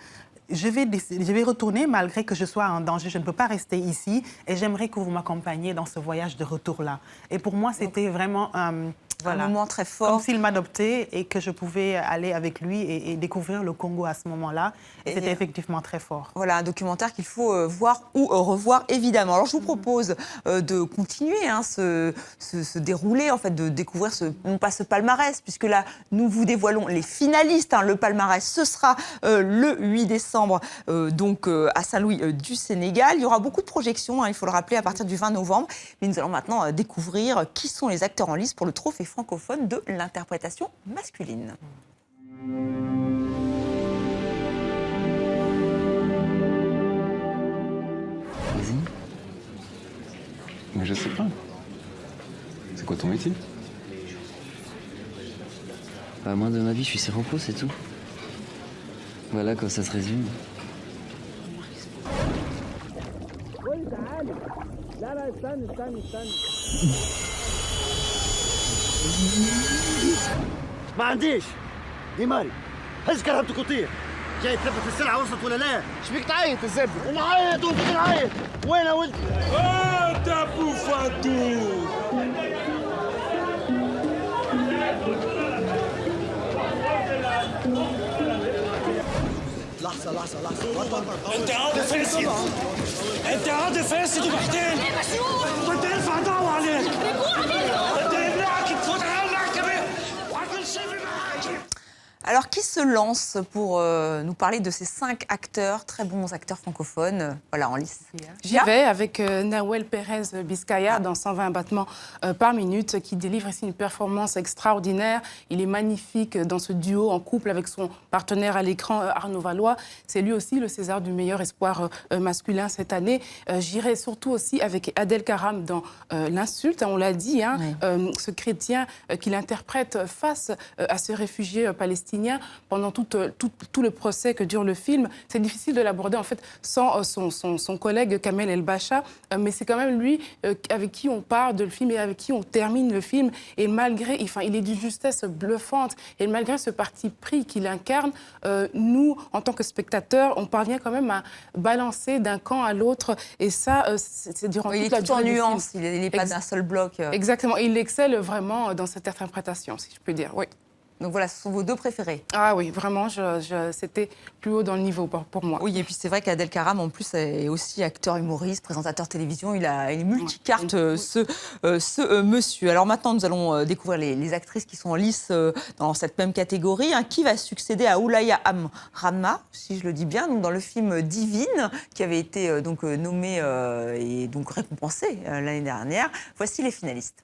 Je vais retourner malgré que je sois en danger. Je ne peux pas rester ici et j'aimerais que vous m'accompagniez dans ce voyage de retour-là. Et pour moi, c'était vraiment Voilà. Un moment très fort. Comme s'il m'adoptait et que je pouvais aller avec lui et découvrir le Congo à ce moment-là. Et c'était effectivement très fort. Voilà, un documentaire qu'il faut voir ou revoir, évidemment. Alors, je vous propose de continuer ce déroulé, en fait, de découvrir non pas ce palmarès, puisque là, nous vous dévoilons les finalistes. Le palmarès, ce sera le 8 décembre, donc à Saint-Louis du Sénégal. Il y aura beaucoup de projections, il faut le rappeler, à partir du 20 novembre. Mais nous allons maintenant découvrir qui sont les acteurs en lice pour le trophée francophone de l'interprétation masculine. Vas-y. Mais je sais pas. C'est quoi ton métier? Bah, moi, de ma vie, je suis séropos, c'est tout. Voilà, quand ça se résume. ما عنديش ديماري هز كرهبتك وطير جاي تثبت السلعه وصلت ولا لا؟ ايش بيك تعيط الزبده؟ نعيط وانت نعيط وين يا ولد؟ انت ابو فاتو لحظه لحظه لحظه انت قاعد فاسد انت قاعد فاسد وبحتال كنت ارفع دعوه عليك انت ابنك تفوت على المحكمه وكل شيء معك. Alors, qui se lance pour nous parler de ces 5 acteurs, très bons acteurs francophones, voilà, en lice? J'y vais avec Nahuel Pérez Biscaya dans 120 battements par minute, qui délivre ici une performance extraordinaire. Il est magnifique dans ce duo en couple avec son partenaire à l'écran, Arnaud Valois. C'est lui aussi le César du meilleur espoir masculin cette année. J'irai surtout aussi avec Adel Karam dans L'insulte, on l'a dit, ce chrétien qu'il interprète face à ce réfugié palestinien pendant tout le procès que dure le film. C'est difficile de l'aborder en fait sans son collègue Kamel El-Bacha, mais c'est quand même lui avec qui on part de le film et avec qui on termine le film. Et malgré, il est d'une justesse bluffante, et malgré ce parti pris qu'il incarne, nous, en tant que spectateurs, on parvient quand même à balancer d'un camp à l'autre, et ça, c'est durant toute la durée du film. Il est tout en nuances, il n'est pas d'un seul bloc. Exactement, il excelle vraiment dans cette interprétation, si je peux dire, oui. Donc voilà, ce sont vos 2 préférés. Ah oui, vraiment, c'était plus haut dans le niveau pour moi. Oui, et puis c'est vrai qu'Adel Karam, en plus, est aussi acteur humoriste, présentateur télévision. Il est multicarte, ce monsieur. Alors maintenant, nous allons découvrir les actrices qui sont en lice dans cette même catégorie. Qui va succéder à Oulaya Amrama, si je le dis bien, donc dans le film Divine, qui avait été donc nommé et donc récompensé l'année dernière. Voici les finalistes.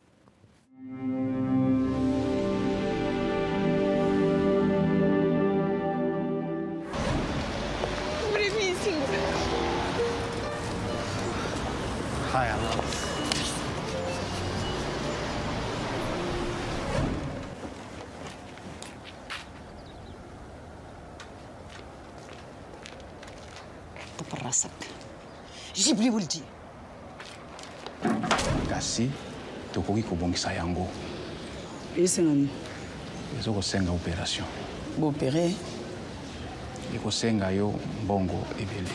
هاي الله طب راسك جيب لي ولدي kasi tokoki kobongisa yango esengani ezokosenga opération boopere ekosenga yo mbongo ebele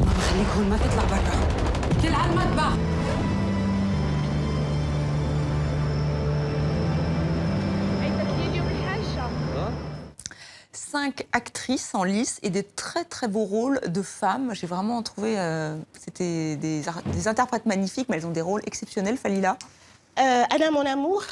ماما خليك هون ما تطلع برا كل على المطبخ 5 actrices en lice et des très très beaux rôles de femmes. J'ai vraiment trouvé, c'était des interprètes magnifiques, mais elles ont des rôles exceptionnels. Falila. Anna, mon amour,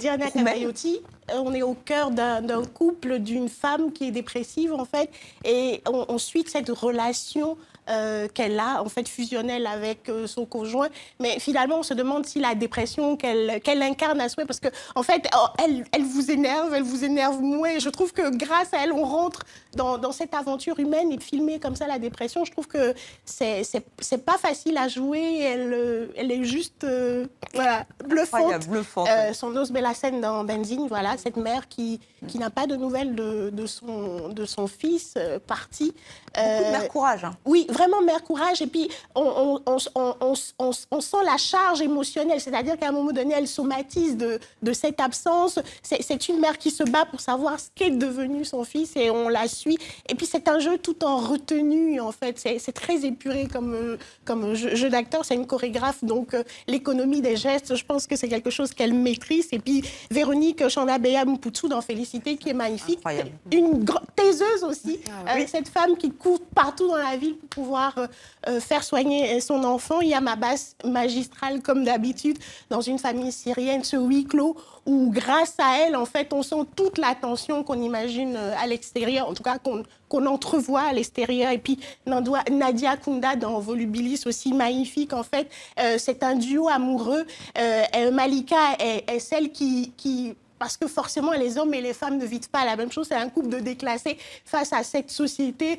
Diana Kamayotti. On est au cœur d'un couple, d'une femme qui est dépressive, en fait, et on suit cette relation qu'elle a, en fait, fusionnelle avec son conjoint. Mais finalement, on se demande si la dépression qu'elle incarne à souhait, parce que, en fait, elle vous énerve moins. Et je trouve que grâce à elle, on rentre dans cette aventure humaine, et filmer comme ça la dépression, je trouve que c'est pas facile à jouer. Elle est juste voilà, bluffante. Son os Bellassène dans Benzine, voilà, cette mère qui n'a pas de nouvelles de son fils parti. Beaucoup de mère courage. Hein. Oui, vraiment Mère Courage. Et puis, on sent la charge émotionnelle. C'est-à-dire qu'à un moment donné, elle somatise de cette absence. C'est une mère qui se bat pour savoir ce qu'est devenu son fils et on la suit. Et puis, c'est un jeu tout en retenue, en fait. C'est très épuré comme jeu d'acteur. C'est une chorégraphe, donc l'économie des gestes, je pense que c'est quelque chose qu'elle maîtrise. Et puis, Véronique Chandabeya Mpoutsou dans Félicité, qui est magnifique. Incroyable. Une taiseuse aussi. Cette femme qui court partout dans la ville pour pouvoir faire soigner son enfant. Il y a ma basse magistrale, comme d'habitude, dans une famille syrienne, ce huis clos, où grâce à elle, en fait, on sent toute la tension qu'on imagine à l'extérieur, en tout cas qu'on entrevoit à l'extérieur. Et puis Nadia Kounda dans Volubilis aussi, magnifique, en fait. C'est un duo amoureux. Malika est celle qui parce que forcément, les hommes et les femmes ne vivent pas la même chose. C'est un couple de déclassés face à cette société,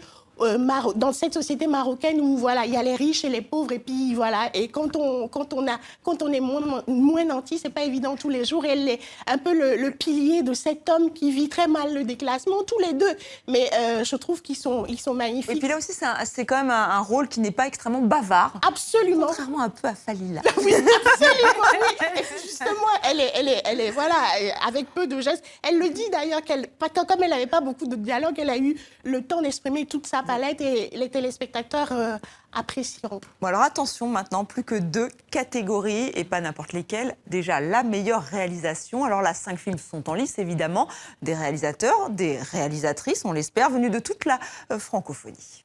dans cette société marocaine où voilà, il y a les riches et les pauvres. Et puis voilà, et quand on est moins nanti, c'est pas évident tous les jours. Et elle est un peu le pilier de cet homme qui vit très mal le déclassement, tous les deux. Mais je trouve qu'ils sont magnifiques. Et puis là aussi, c'est quand même un rôle qui n'est pas extrêmement bavard. Absolument. Contrairement un peu à Falila. Oui, absolument. Oui. Et puis justement, elle est voilà, avec peu de gestes. Elle le dit d'ailleurs, comme elle n'avait pas beaucoup de dialogue, elle a eu le temps d'exprimer toute sa palette et les téléspectateurs apprécieront. Bon alors attention maintenant, plus que 2 catégories et pas n'importe lesquelles. Déjà la meilleure réalisation. Alors là, 5 films sont en lice évidemment. Des réalisateurs, des réalisatrices, on l'espère, venus de toute la francophonie.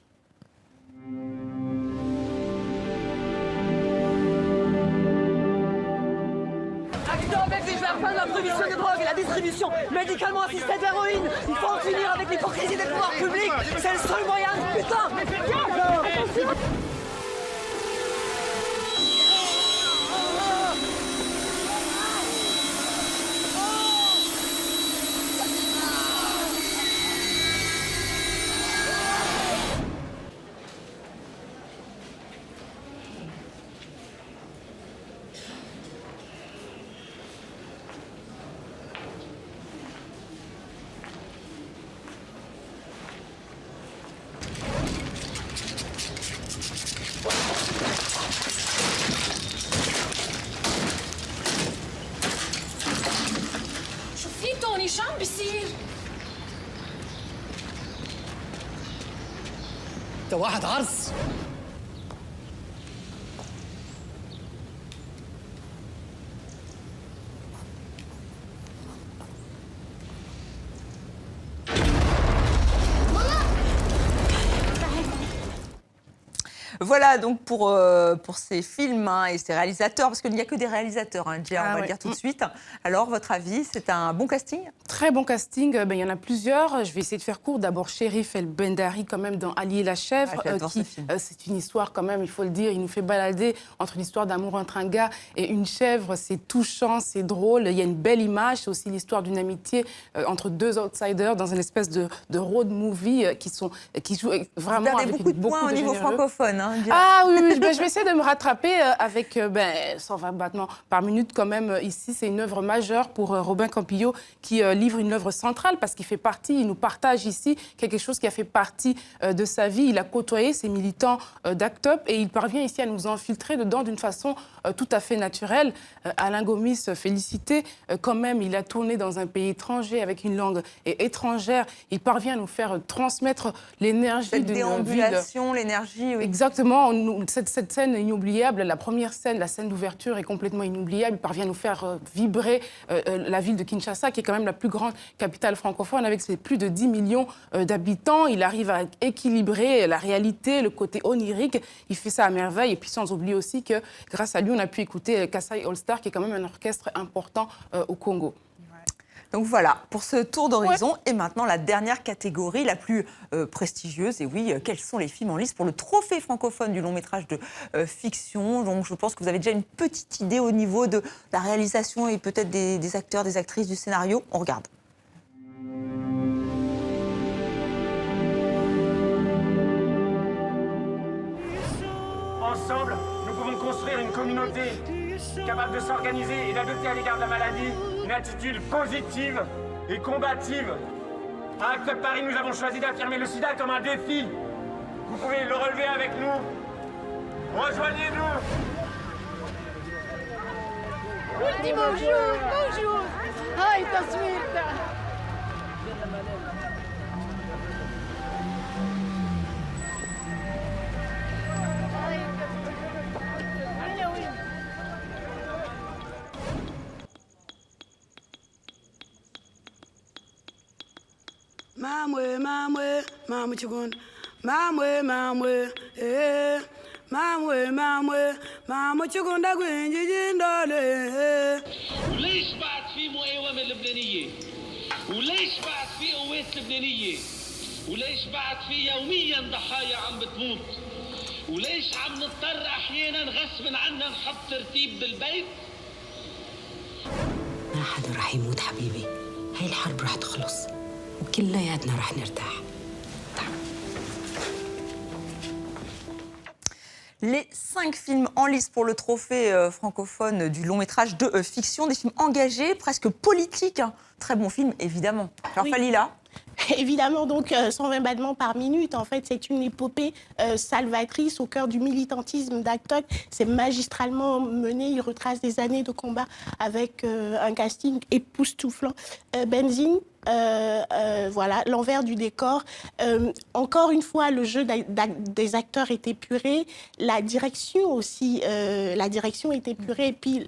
Accident avec les jeunes, fin de la production de drogue et la distribution médicalement assistée d'héroïne. Il faut en finir avec l'hypocrisie des pouvoirs publics. C'est le seul moyen, putain. Mais faites gaffe. شو عم بيصير؟ انت واحد عرس. Voilà donc pour ces films et ces réalisateurs, parce qu'il n'y a que des réalisateurs, on va le dire tout de suite. Alors, votre avis, c'est un bon casting? Très bon casting, il y en a plusieurs. Je vais essayer de faire court. D'abord, Chérif El Bendari, quand même, dans Ali et la chèvre. C'est une histoire, quand même, il faut le dire. Il nous fait balader entre une histoire d'amour entre un gars et une chèvre. C'est touchant, c'est drôle. Il y a une belle image. C'est aussi l'histoire d'une amitié entre 2 outsiders dans une espèce de road movie qui joue vraiment avec beaucoup de points au niveau francophone. Hein, ah oui, je vais essayer de me rattraper avec 120 battements par minute quand même. Ici, c'est une œuvre majeure pour Robin Campillo qui livre une œuvre centrale parce qu'il fait partie, il nous partage ici quelque chose qui a fait partie de sa vie. Il a côtoyé ces militants d'ACT UP et il parvient ici à nous infiltrer dedans d'une façon tout à fait naturelle. Alain Gomis, félicité, quand même, il a tourné dans un pays étranger avec une langue étrangère. Il parvient à nous faire transmettre l'énergie d'une déambulation, l'énergie. Oui. Exactement. Cette scène inoubliable, la première scène, la scène d'ouverture est complètement inoubliable. Il parvient à nous faire vibrer la ville de Kinshasa, qui est quand même la plus grande capitale francophone, avec ses plus de 10 millions d'habitants. Il arrive à équilibrer la réalité, le côté onirique. Il fait ça à merveille. Et puis sans oublier aussi que grâce à lui, on a pu écouter Kassai All Star, qui est quand même un orchestre important au Congo. Donc voilà, pour ce tour d'horizon. Ouais. Et maintenant, la dernière catégorie, la plus prestigieuse. Et oui, quels sont les films en lice pour le trophée francophone du long métrage de fiction? Donc je pense que vous avez déjà une petite idée au niveau de la réalisation et peut-être des acteurs, des actrices, du scénario. On regarde. Ensemble, nous pouvons construire une communauté capable de s'organiser et d'adopter à l'égard de la maladie une attitude positive et combative. À ACT UP Paris, nous avons choisi d'affirmer le sida comme un défi Vous pouvez le relever avec nous. Rejoignez-nous. Último jour, bonjour. Ay, taswirta. Mamwe, mamwe, mamwe chigun. Mamwe, mamwe, mamwe, mamwe, mamwe chigun da gwinji jindole. وليش بعد في مقاومة لبنانية؟ وليش بعد في قوات لبنانية؟ وليش بعد في يوميا ضحايا عم بتموت؟ وليش عم نضطر أحيانا غصبا عنا نحط ترتيب بالبيت؟ ما حدا رح يموت حبيبي، هاي الحرب رح تخلص وكلياتنا رح نرتاح. Les 5 films en lice pour le trophée francophone du long métrage de fiction, des films engagés, presque politiques. Hein. Très bon film, évidemment. Alors, Falila. Évidemment, donc 120 battements par minute, en fait, c'est une épopée salvatrice au cœur du militantisme d'Actok. C'est magistralement mené, il retrace des années de combat avec un casting époustouflant. Benzine, voilà, l'envers du décor. Encore une fois, le jeu des acteurs est épuré, la direction aussi, la direction est épurée, et puis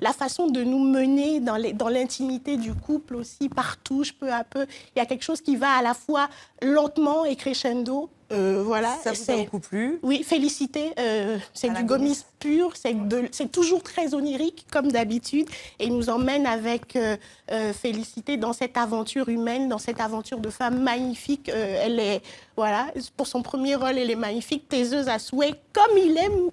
la façon de nous mener dans l'intimité du couple aussi, par touche, peu à peu. Il y a quelque chose qui va à la fois lentement et crescendo. Voilà. Ça vous a beaucoup plu? Oui, Félicité, c'est du Gomis pur, c'est toujours très onirique, comme d'habitude, et nous emmène avec Félicité dans cette aventure humaine, dans cette aventure de femme magnifique. Elle est, voilà, pour son premier rôle, elle est magnifique, taiseuse à souhait, comme il aime.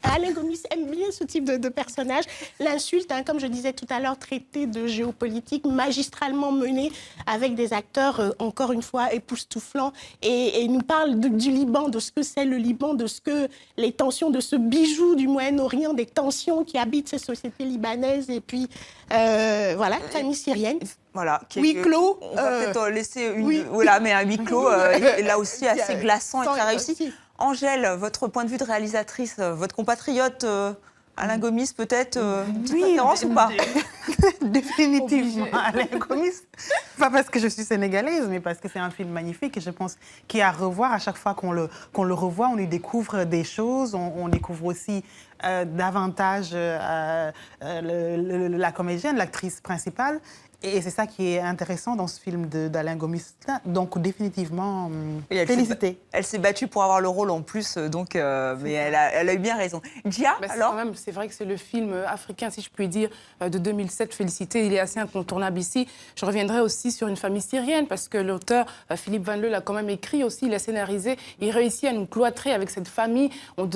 Alain Gomis aime bien ce type de personnage. L'insulte, hein, comme je disais tout à l'heure, traité de géopolitique, magistralement menée avec des acteurs, encore une fois, époustouflants. Et nous parle du Liban, de ce que c'est le Liban, de ce que les tensions, de ce bijou du Moyen-Orient, des tensions qui habitent ces sociétés libanaises. Et puis, voilà, famille syrienne. Voilà, huis clos. On va peut-être laisser une... Oui. Voilà, mais un huis clos, là aussi, assez glaçant et très réussi. Aussi. Angèle, votre point de vue de réalisatrice, votre compatriote Alain Gomis, peut-être une petite préférence ou pas? Définitivement Alain Gomis. Pas parce que je suis sénégalaise, mais parce que c'est un film magnifique et je pense qu'il y a à revoir. À chaque fois qu'on le revoit, on y découvre des choses. On découvre aussi davantage la comédienne, l'actrice principale. Et c'est ça qui est intéressant dans ce film d'Alain Gomis. Donc, définitivement, félicité. Elle s'est battue pour avoir le rôle en plus, donc, mais elle a eu bien raison. Dia, alors c'est vrai que c'est le film africain, si je puis dire, de 2007, Félicité. Il est assez incontournable ici. Je reviendrai aussi sur une famille syrienne, parce que l'auteur, Philippe Van Leu, l'a quand même écrit aussi, il a scénarisé. Il réussit à nous cloîtrer avec cette famille. On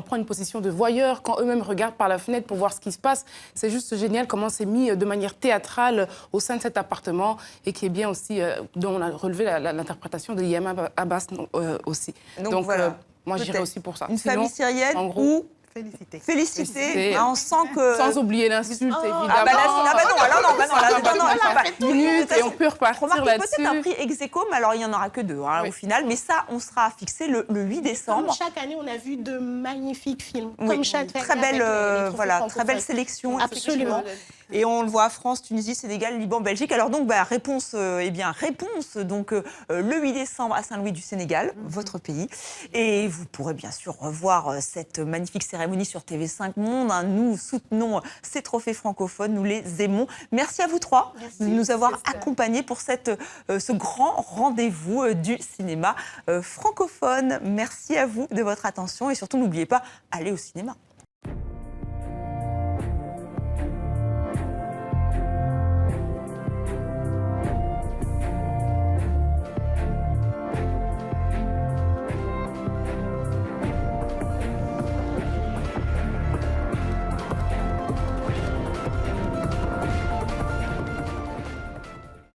prend une position de voyeur quand eux-mêmes regardent par la fenêtre pour voir ce qui se passe. C'est juste génial comment c'est mis de manière théâtrale au sein de cet appartement et qui est bien aussi, dont on a relevé l'interprétation de Yama Abbas aussi. Donc voilà, moi j'irai aussi pour ça. Une famille syrienne ou Félicité. On sent que... Sans oublier l'insulte, évidemment. Ah bah non, et on peut repartir là-dessus. Peut-être un prix ex-aequo, mais alors il n'y en aura que 2 au final. Mais ça, on sera fixé le 8 décembre. Comme chaque année, on a vu de magnifiques films. Oui, comme chaque très belle, très belle sélection. Absolument. Et on le voit, France, Tunisie, Sénégal, Liban, Belgique. Alors donc, réponse donc, le 8 décembre à Saint-Louis du Sénégal, votre pays. Et vous pourrez bien sûr revoir cette magnifique cérémonie sur TV5 Monde. Nous soutenons ces trophées francophones, nous les aimons. Merci à vous 3 de nous avoir accompagnés pour ce grand rendez-vous du cinéma francophone. Merci à vous de votre attention et surtout, n'oubliez pas, allez au cinéma.